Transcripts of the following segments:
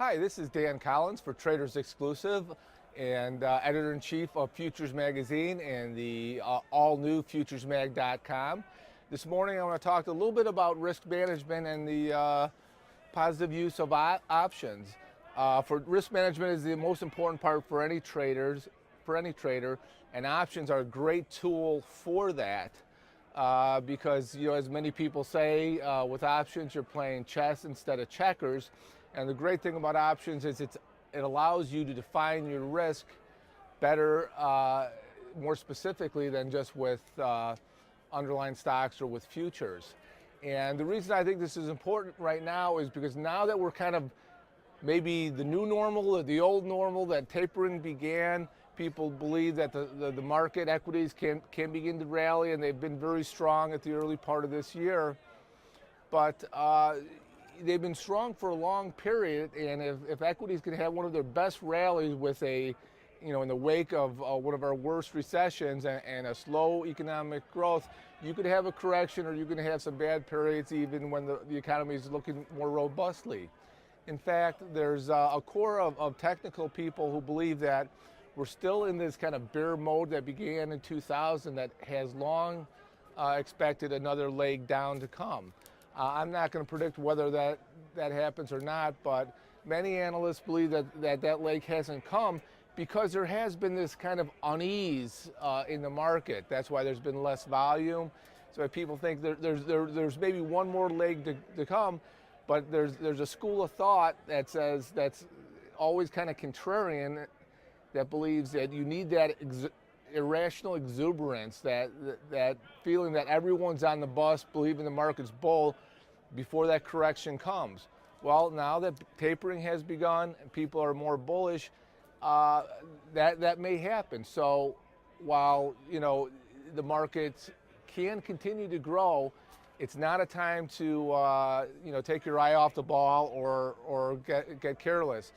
Hi, this is Dan Collins for Traders Exclusive and editor-in-chief of Futures Magazine and the all-new futuresmag.com. This morning I want to talk a little bit about risk management and the positive use of options. For risk management is the most important part for any trader, and options are a great tool for that. Because as many people say, with options you're playing chess instead of checkers. And the great thing about options is it allows you to define your risk better, more specifically than just with underlying stocks or with futures. And the reason I think this is important right now is because now that we're kind of maybe the new normal or the old normal, that tapering began, people believe that the market equities can begin to rally, and they've been very strong at the early part of this year. But they've been strong for a long period, and if equities can have one of their best rallies with in the wake of one of our worst recessions and a slow economic growth, you could have a correction, or you can have some bad periods even when the economy is looking more robustly. In fact, there's a core of technical people who believe that we're still in this kind of bear mode that began in 2000 that has long expected another leg down to come. I'm not going to predict whether that happens or not, but many analysts believe that leg hasn't come because there has been this kind of unease in the market. That's why there's been less volume. So people think there's maybe one more leg to come, but there's a school of thought that says that's always kind of contrarian, that believes that you need that irrational exuberance, that feeling that everyone's on the bus, believing the market's bull before that correction comes. Well, now that tapering has begun and people are more bullish, that may happen. So while the markets can continue to grow, it's not a time to take your eye off the ball or get careless.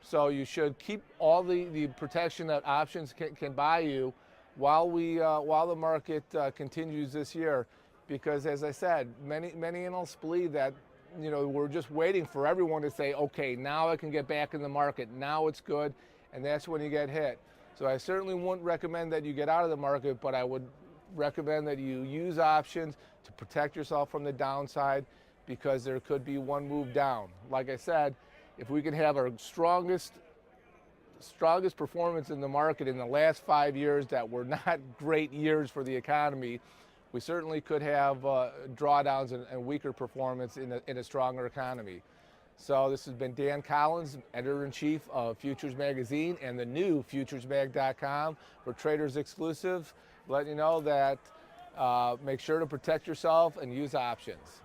So you should keep all the protection that options can buy you while the market continues this year, because as I said, many analysts believe that we're just waiting for everyone to say, okay, now I can get back in the market, now it's good, and that's when you get hit. So I certainly wouldn't recommend that you get out of the market, but I would recommend that you use options to protect yourself from the downside, because there could be one move down. Like I said, if we can have our strongest performance in the market in the last 5 years that were not great years for the economy, we certainly could have drawdowns and weaker performance in a stronger economy. So this has been Dan Collins, editor-in-chief of Futures Magazine and the new futuresmag.com for Traders Exclusive, letting you know that make sure to protect yourself and use options.